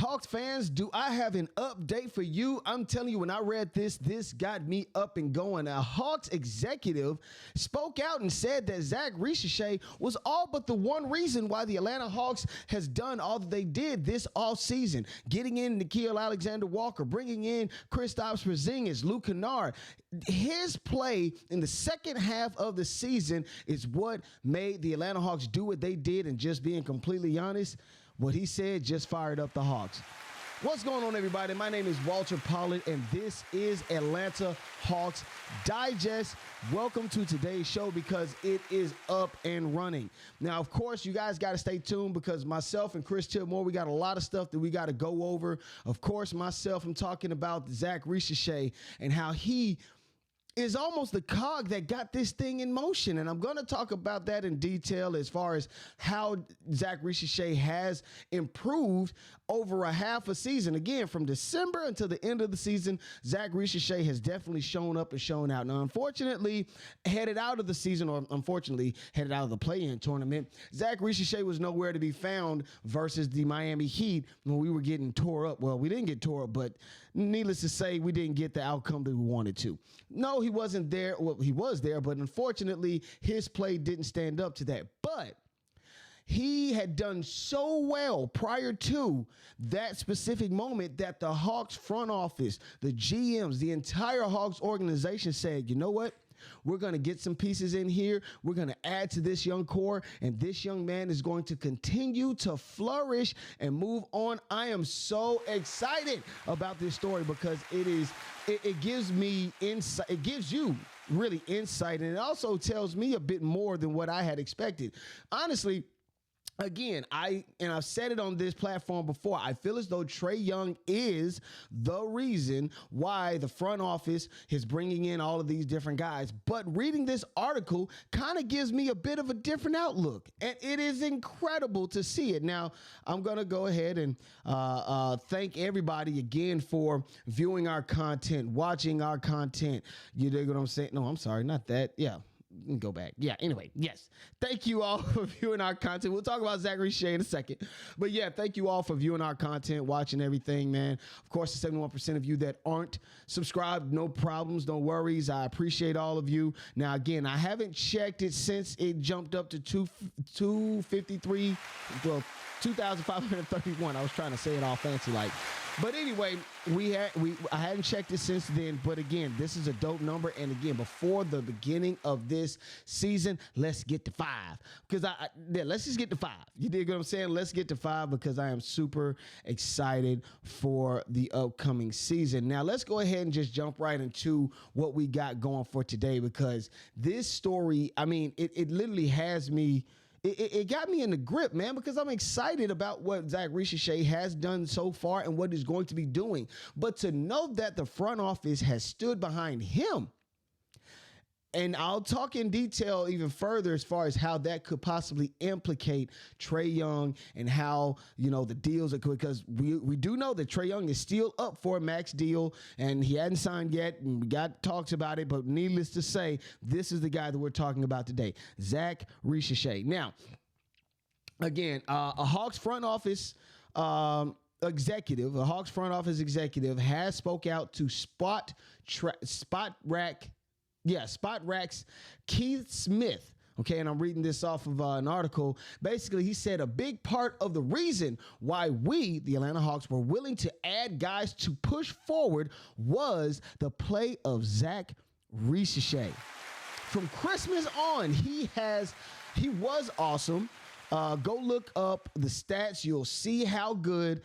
Hawks fans, do I have an update for you? I'm telling you, when I read this got me up and going. A Hawks executive spoke out and said that Zac Risacher was all but the one reason why the Atlanta Hawks has done all that they did this offseason. Getting in Nickeil Alexander-Walker, bringing in Kristaps Porzingis, Luke Kennard. His play in the second half of the season is what made the Atlanta Hawks do what they did, and just being completely honest, what he said just fired up the Hawks. What's going on, everybody? My name is Walter Pollard, and this is Atlanta Hawks Digest. Welcome to today's show because it is up and running. Now, of course, you guys got to stay tuned because myself and Chris Tillmore, we got a lot of stuff that we got to go over. Of course, myself, I'm talking about Zac Risacher and how he is almost the cog that got this thing in motion. And I'm going to talk about that in detail as far as how Zac Risacher has improved over a half a season. Again, from December until the end of the season, Zac Risacher has definitely shown up and shown out. Now, unfortunately, headed out of the season, or unfortunately, headed out of the play-in tournament, Zac Risacher was nowhere to be found versus the Miami Heat when we were getting tore up. Well, we didn't get tore up, but needless to say, we didn't get the outcome that we wanted to. No, he wasn't there. Well, he was there, but unfortunately, his play didn't stand up to that. But he had done so well prior to that specific moment that the Hawks front office, the GMs, the entire Hawks organization said, you know what? We're going to get some pieces in here. We're going to add to this young core, and this young man is going to continue to flourish and move on. I am so excited about this story because it gives me insight. It gives you really insight, and it also tells me a bit more than what I had expected. Honestly, again, I've said it on this platform before, I feel as though Trae Young is the reason why the front office is bringing in all of these different guys. But reading this article kind of gives me a bit of a different outlook, and it is incredible to see it. Now, I'm going to go ahead and thank everybody again for viewing our content, watching our content. You dig what I'm saying? No, I'm sorry, not that. Yeah. Go back. Yeah, anyway, yes. Thank you all for viewing our content. We'll talk about Zac Risacher in a second. But yeah, thank you all for viewing our content, watching everything, man. Of course, the 71% of you that aren't subscribed, no problems, no worries. I appreciate all of you. Now, again, I haven't checked it since it jumped up to 253, well, 2,531. I was trying to say it all fancy like. But anyway, I hadn't checked it since then. But again, this is a dope number. And again, before the beginning of this season, let's get to 5. Because let's just get to 5. You dig what I'm saying? Let's get to 5 because I am super excited for the upcoming season. Now, let's go ahead and just jump right into what we got going for today, because this story, I mean, it literally has me. It got me in the grip, man, because I'm excited about what Zac Risacher has done so far and what he's going to be doing. But to know that the front office has stood behind him, and I'll talk in detail even further as far as how that could possibly implicate Trae Young and how, you know, the deals are, because we do know that Trae Young is still up for a max deal and he hadn't signed yet, and we got talks about it. But needless to say, this is the guy that we're talking about today, Zac Risacher. Now, again, a Hawks front office executive has spoke out to Spot Rack's Keith Smith. Okay, and I'm reading this off of an article. Basically, he said a big part of the reason why we, the Atlanta Hawks, were willing to add guys to push forward was the play of Zac Risacher. From Christmas on, he was awesome. Go look up the stats. You'll see how good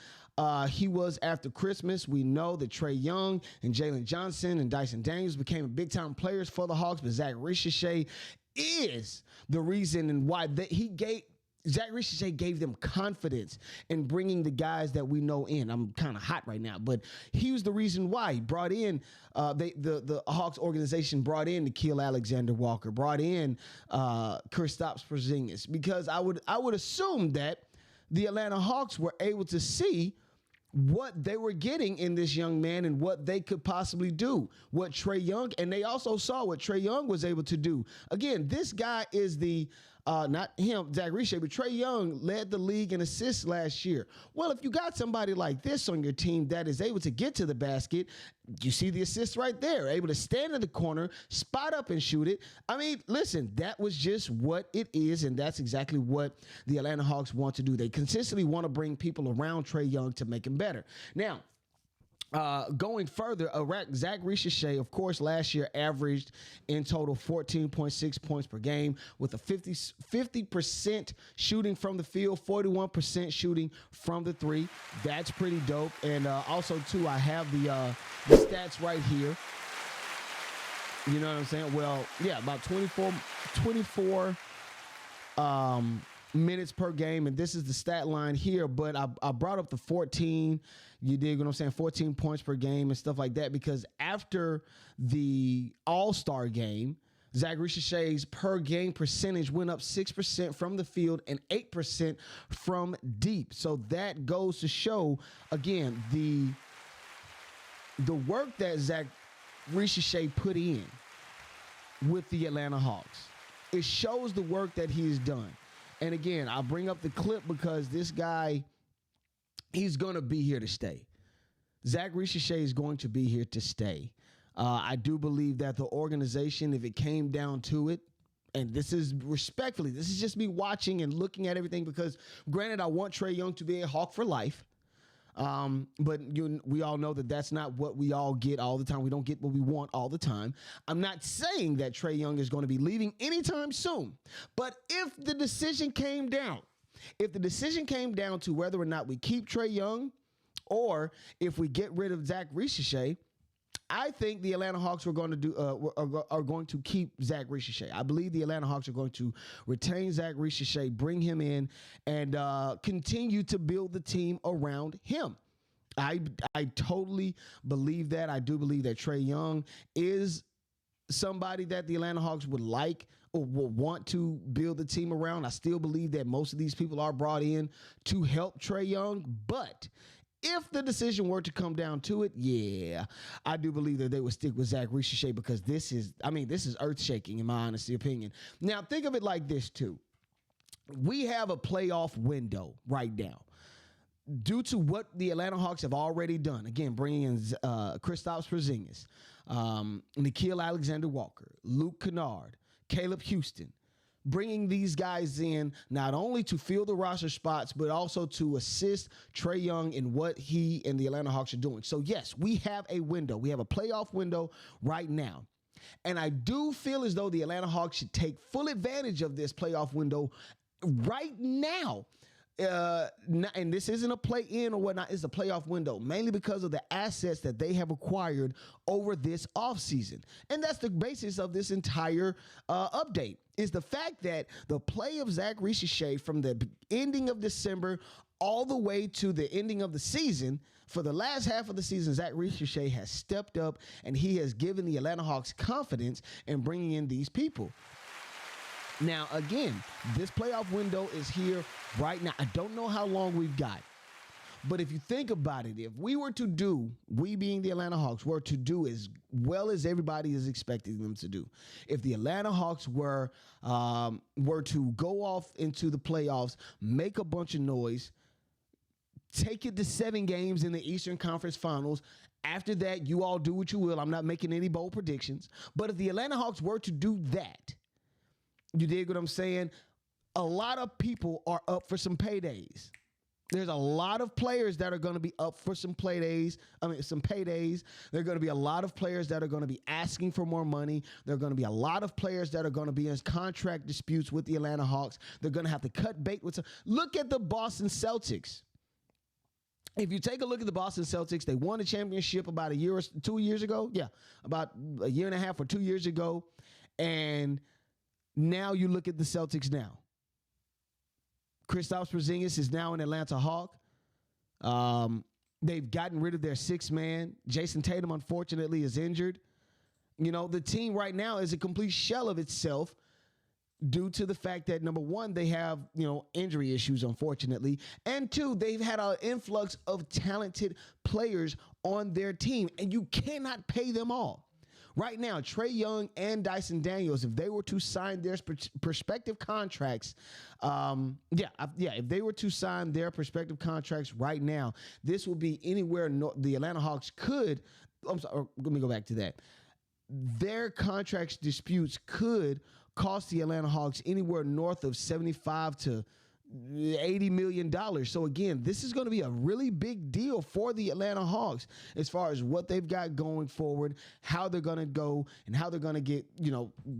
he was after Christmas. We know that Trae Young and Jalen Johnson and Dyson Daniels became big-time players for the Hawks, but Zac Risacher is the reason and why Zac Risacher gave them confidence in bringing the guys that we know in. I'm kind of hot right now, but he was the reason why he brought in the Hawks organization brought in Nickeil Alexander-Walker, brought in Kristaps Porzingis, because I would assume that the Atlanta Hawks were able to see what they were getting in this young man and what they could possibly do, what Trae Young, and they also saw what Trae Young was able to do. Again, this guy is the not him, Zac Risacher, but Trae Young led the league in assists last year. Well, if you got somebody like this on your team that is able to get to the basket, you see the assist right there, able to stand in the corner, spot up and shoot it. I mean, listen, that was just what it is, and that's exactly what the Atlanta Hawks want to do. They consistently want to bring people around Trae Young to make him better. Now, going further, Zac Risacher, of course, last year averaged in total 14.6 points per game with a 50% shooting from the field, 41% shooting from the three. That's pretty dope. And also, too, I have the stats right here. You know what I'm saying? Well, yeah, about 24 minutes per game, and this is the stat line here, but I brought up the 14, you dig what I'm saying, 14 points per game and stuff like that, because after the All-Star game, Zac Risacher's per game percentage went up 6% from the field and 8% from deep. So that goes to show, again, the work that Zac Risacher put in with the Atlanta Hawks. It shows the work that he's done. And again, I'll bring up the clip because this guy, he's going to be here to stay. Zac Risacher is going to be here to stay. I do believe that the organization, if it came down to it, and this is respectfully, this is just me watching and looking at everything because, granted, I want Trae Young to be a Hawk for life. But we all know that that's not what we all get all the time. We don't get what we want all the time. I'm not saying that Trae Young is going to be leaving anytime soon. But if the decision came down to whether or not we keep Trae Young or if we get rid of Zac Risacher, I think the Atlanta Hawks are going to keep Zac Risacher. I believe the Atlanta Hawks are going to retain Zac Risacher, bring him in, and continue to build the team around him. I totally believe that. I do believe that Trae Young is somebody that the Atlanta Hawks would like or will want to build the team around. I still believe that most of these people are brought in to help Trae Young, but if the decision were to come down to it, yeah, I do believe that they would stick with Zac Risacher because this is earth-shaking in my honest opinion. Now, think of it like this, too. We have a playoff window right now. Due to what the Atlanta Hawks have already done, again, bringing in Kristaps Porzingis, Nickeil Alexander-Walker, Luke Kennard, Caleb Houston, bringing these guys in not only to fill the roster spots, but also to assist Trae Young in what he and the Atlanta Hawks are doing. So, yes, we have a window. We have a playoff window right now. And I do feel as though the Atlanta Hawks should take full advantage of this playoff window right now. And this isn't a play-in or whatnot. It's a playoff window, mainly because of the assets that they have acquired over this offseason. And that's the basis of this entire update, is the fact that the play of Zac Risacher from the ending of December all the way to the ending of the season, for the last half of the season, Zac Risacher has stepped up, and he has given the Atlanta Hawks confidence in bringing in these people. Now, again, this playoff window is here right now. I don't know how long we've got. But if you think about it, if we were to do, we being the Atlanta Hawks, were to do as well as everybody is expecting them to do, if the Atlanta Hawks were to go off into the playoffs, make a bunch of noise, take it to 7 games in the Eastern Conference Finals, after that, you all do what you will. I'm not making any bold predictions. But if the Atlanta Hawks were to do that, you dig what I'm saying? A lot of people are up for some paydays. There's a lot of players that are going to be up for some paydays. There are going to be a lot of players that are going to be asking for more money. There are going to be a lot of players that are going to be in contract disputes with the Atlanta Hawks. They're going to have to cut bait with some. Look at the Boston Celtics. If you take a look at the Boston Celtics, they won a championship about 2 years ago. Yeah, about a year and a half or 2 years ago. And now you look at the Celtics now. Kristaps Porzingis is now an Atlanta Hawk. They've gotten rid of their 6th man. Jason Tatum, unfortunately, is injured. You know, the team right now is a complete shell of itself due to the fact that, number one, they have, injury issues, unfortunately. And 2, they've had an influx of talented players on their team, and you cannot pay them all. Right now, Trae Young and Dyson Daniels, if they were to sign their prospective contracts, if they were to sign their prospective contracts right now, this will be anywhere the Atlanta Hawks could. I'm sorry, let me go back to that. Their contracts disputes could cost the Atlanta Hawks anywhere north of $75 to $80 million. So again, this is going to be a really big deal for the Atlanta Hawks as far as what they've got going forward, how they're going to go, and how they're going to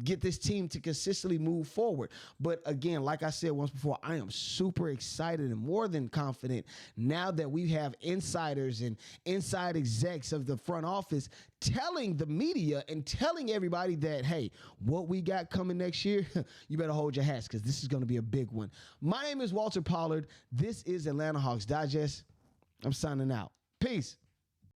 get this team to consistently move forward. But again, like I said once before, I am super excited and more than confident now that we have insiders and inside execs of the front office telling the media and telling everybody that, hey, what we got coming next year, you better hold your hats because this is going to be a big one. My name is Walter Pollard. This is Atlanta Hawks Digest. I'm signing out. Peace.